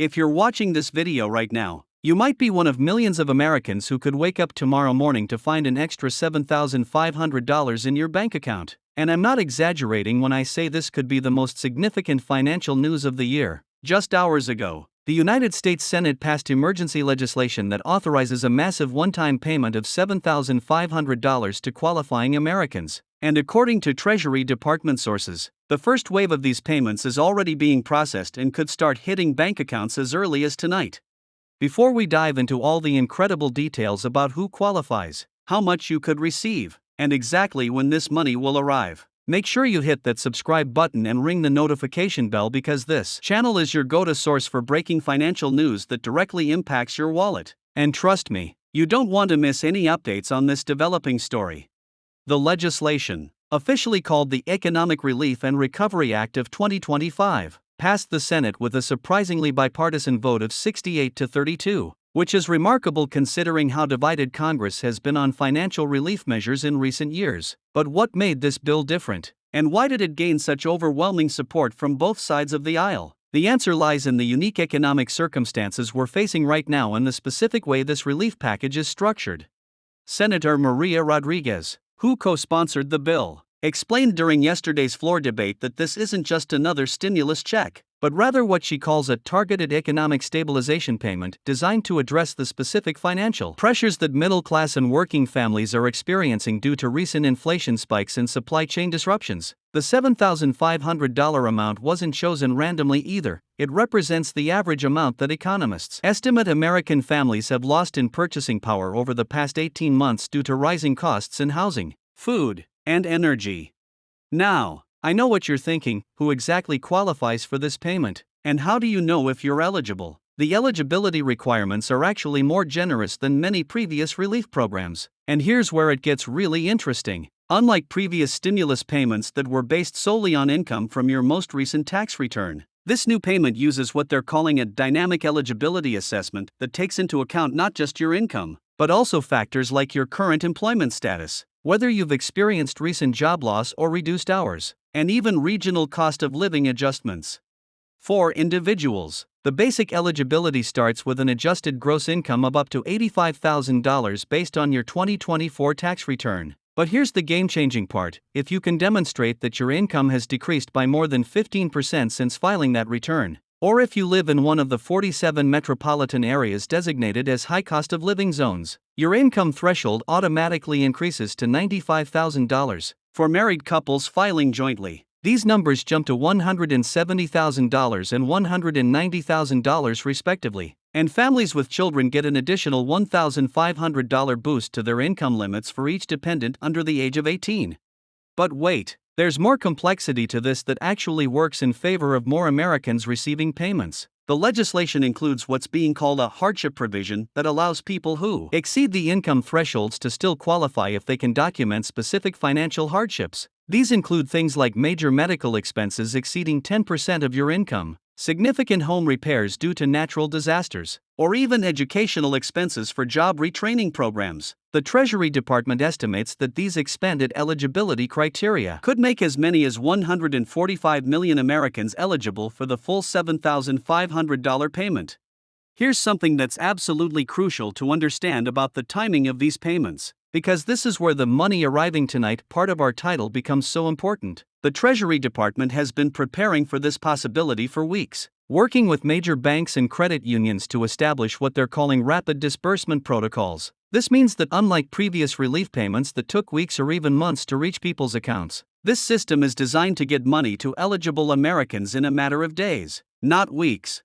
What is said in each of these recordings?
If you're watching this video right now, you might be one of millions of Americans who could wake up tomorrow morning to find an extra $7,500 in your bank account. And I'm not exaggerating when I say this could be the most significant financial news of the year. Just hours ago, the United States Senate passed emergency legislation that authorizes a massive one-time payment of $7,500 to qualifying Americans. And according to Treasury Department sources, the first wave of these payments is already being processed and could start hitting bank accounts as early as tonight. Before we dive into all the incredible details about who qualifies, how much you could receive, and exactly when this money will arrive, make sure you hit that subscribe button and ring the notification bell, because this channel is your go-to source for breaking financial news that directly impacts your wallet. And trust me, you don't want to miss any updates on this developing story. The legislation, officially called the Economic Relief and Recovery Act of 2025, passed the Senate with a surprisingly bipartisan vote of 68-32, which is remarkable considering how divided Congress has been on financial relief measures in recent years. But what made this bill different, and why did it gain such overwhelming support from both sides of the aisle? The answer lies in the unique economic circumstances we're facing right now and the specific way this relief package is structured. Senator Maria Rodriguez, who co-sponsored the bill, explained during yesterday's floor debate that this isn't just another stimulus check, but rather what she calls a targeted economic stabilization payment designed to address the specific financial pressures that middle-class and working families are experiencing due to recent inflation spikes and supply chain disruptions. The $7,500 amount wasn't chosen randomly either. It represents the average amount that economists estimate American families have lost in purchasing power over the past 18 months due to rising costs in housing, food, and energy. Now, I know what you're thinking: who exactly qualifies for this payment? And how do you know if you're eligible? The eligibility requirements are actually more generous than many previous relief programs. And here's where it gets really interesting. Unlike previous stimulus payments that were based solely on income from your most recent tax return, this new payment uses what they're calling a dynamic eligibility assessment that takes into account not just your income, but also factors like your current employment status, whether you've experienced recent job loss or reduced hours, and even regional cost of living adjustments. For individuals, the basic eligibility starts with an adjusted gross income of up to $85,000 based on your 2024 tax return. But here's the game-changing part: if you can demonstrate that your income has decreased by more than 15% since filing that return, or if you live in one of the 47 metropolitan areas designated as high cost of living zones, your income threshold automatically increases to $95,000. For married couples filing jointly, these numbers jump to $170,000 and $190,000 respectively. And families with children get an additional $1,500 boost to their income limits for each dependent under the age of 18. But wait, there's more complexity to this that actually works in favor of more Americans receiving payments. The legislation includes what's being called a hardship provision that allows people who exceed the income thresholds to still qualify if they can document specific financial hardships. These include things like major medical expenses exceeding 10% of your income, significant home repairs due to natural disasters, or even educational expenses for job retraining programs. The Treasury Department estimates that these expanded eligibility criteria could make as many as 145 million Americans eligible for the full $7,500 payment. Here's something that's absolutely crucial to understand about the timing of these payments, because this is where the money arriving tonight part of our title becomes so important. The Treasury Department has been preparing for this possibility for weeks, working with major banks and credit unions to establish what they're calling rapid disbursement protocols. This means that unlike previous relief payments that took weeks or even months to reach people's accounts, this system is designed to get money to eligible Americans in a matter of days, not weeks.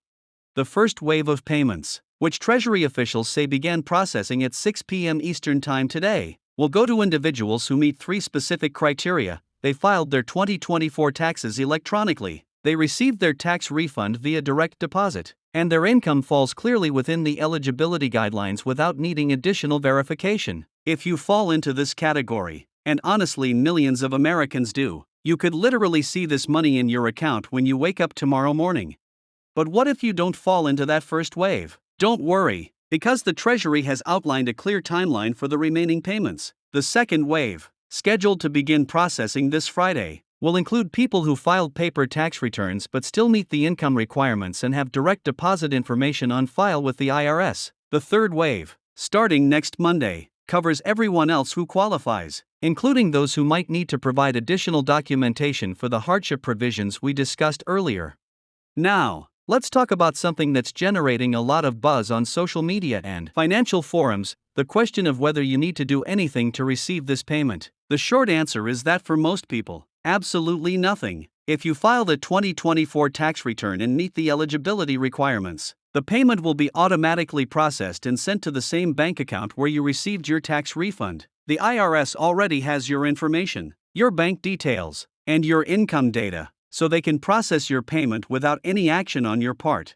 The first wave of payments, which Treasury officials say began processing at 6 p.m. Eastern Time today, will go to individuals who meet three specific criteria. They filed their 2024 taxes electronically, they received their tax refund via direct deposit, and their income falls clearly within the eligibility guidelines without needing additional verification. If you fall into this category, and honestly millions of Americans do, you could literally see this money in your account when you wake up tomorrow morning. But what if you don't fall into that first wave? Don't worry, because the Treasury has outlined a clear timeline for the remaining payments. The second wave, scheduled to begin processing this Friday, will include people who filed paper tax returns but still meet the income requirements and have direct deposit information on file with the IRS. The third wave, starting next Monday, covers everyone else who qualifies, including those who might need to provide additional documentation for the hardship provisions we discussed earlier. Now, let's talk about something that's generating a lot of buzz on social media and financial forums: the question of whether you need to do anything to receive this payment. The short answer is that for most people, absolutely nothing. If you file the 2024 tax return and meet the eligibility requirements, the payment will be automatically processed and sent to the same bank account where you received your tax refund. The IRS already has your information, your bank details, and your income data, so they can process your payment without any action on your part.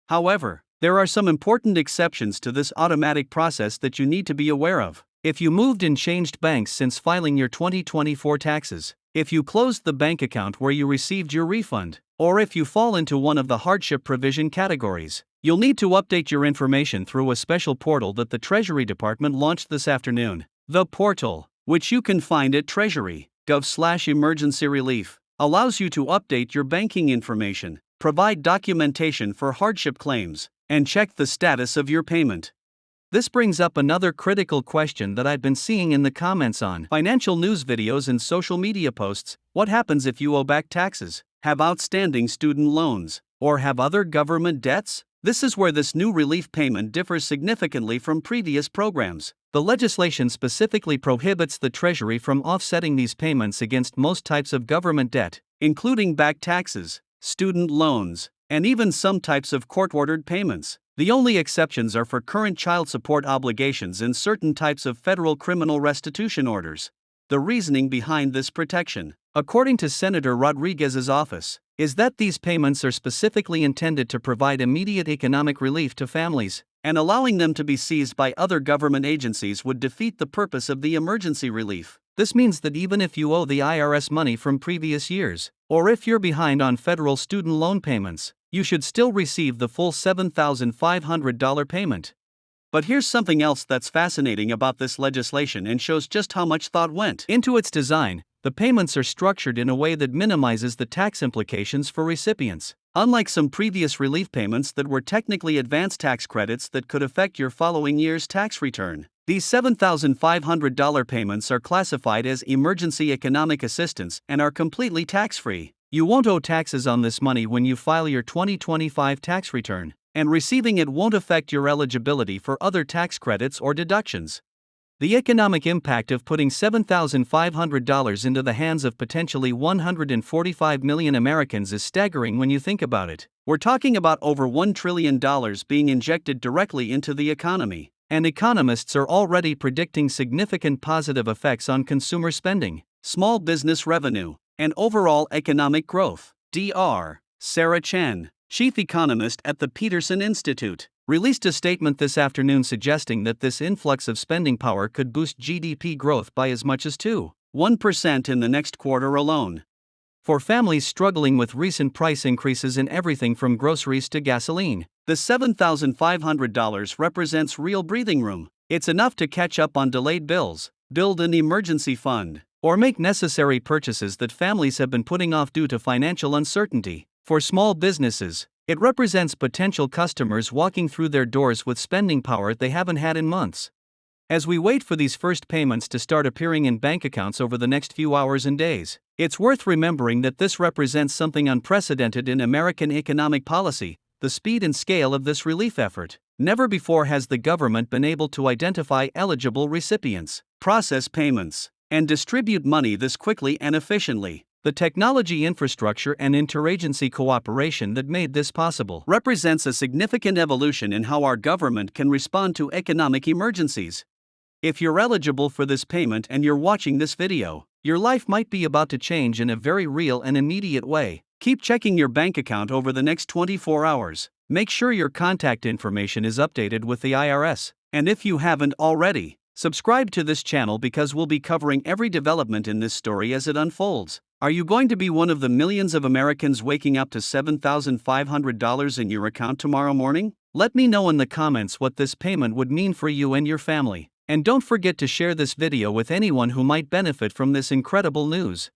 However, there are some important exceptions to this automatic process that you need to be aware of. If you moved and changed banks since filing your 2024 taxes, if you closed the bank account where you received your refund, or if you fall into one of the hardship provision categories, you'll need to update your information through a special portal that the Treasury Department launched this afternoon. The portal, which you can find at treasury.gov/emergency relief, allows you to update your banking information, provide documentation for hardship claims, and check the status of your payment. This brings up another critical question that I've been seeing in the comments on financial news videos and social media posts: what happens if you owe back taxes, have outstanding student loans, or have other government debts? This is where this new relief payment differs significantly from previous programs. The legislation specifically prohibits the Treasury from offsetting these payments against most types of government debt, including back taxes, student loans, and even some types of court-ordered payments. The only exceptions are for current child support obligations and certain types of federal criminal restitution orders. The reasoning behind this protection, according to Senator Rodriguez's office, is that these payments are specifically intended to provide immediate economic relief to families, and allowing them to be seized by other government agencies would defeat the purpose of the emergency relief. This means that even if you owe the IRS money from previous years, or if you're behind on federal student loan payments, you should still receive the full $7,500 payment. But here's something else that's fascinating about this legislation and shows just how much thought went into its design. The payments are structured in a way that minimizes the tax implications for recipients. Unlike some previous relief payments that were technically advance tax credits that could affect your following year's tax return, these $7,500 payments are classified as emergency economic assistance and are completely tax-free. You won't owe taxes on this money when you file your 2025 tax return, and receiving it won't affect your eligibility for other tax credits or deductions. The economic impact of putting $7,500 into the hands of potentially 145 million Americans is staggering when you think about it. We're talking about over $1 trillion being injected directly into the economy, and economists are already predicting significant positive effects on consumer spending, small business revenue, and overall economic growth. Dr. Sarah Chen, chief economist at the Peterson Institute, released a statement this afternoon suggesting that this influx of spending power could boost GDP growth by as much as 1% in the next quarter alone. For families struggling with recent price increases in everything from groceries to gasoline, the $7,500 represents real breathing room. It's enough to catch up on delayed bills, build an emergency fund, or make necessary purchases that families have been putting off due to financial uncertainty. For small businesses, it represents potential customers walking through their doors with spending power they haven't had in months. As we wait for these first payments to start appearing in bank accounts over the next few hours and days, it's worth remembering that this represents something unprecedented in American economic policy: the speed and scale of this relief effort. Never before has the government been able to identify eligible recipients, process payments, and distribute money this quickly and efficiently. The technology infrastructure and interagency cooperation that made this possible represents a significant evolution in how our government can respond to economic emergencies. If you're eligible for this payment and you're watching this video, your life might be about to change in a very real and immediate way. Keep checking your bank account over the next 24 hours. Make sure your contact information is updated with the IRS. And if you haven't already, subscribe to this channel because we'll be covering every development in this story as it unfolds. Are you going to be one of the millions of Americans waking up to $7,500 in your account tomorrow morning? Let me know in the comments what this payment would mean for you and your family. And don't forget to share this video with anyone who might benefit from this incredible news.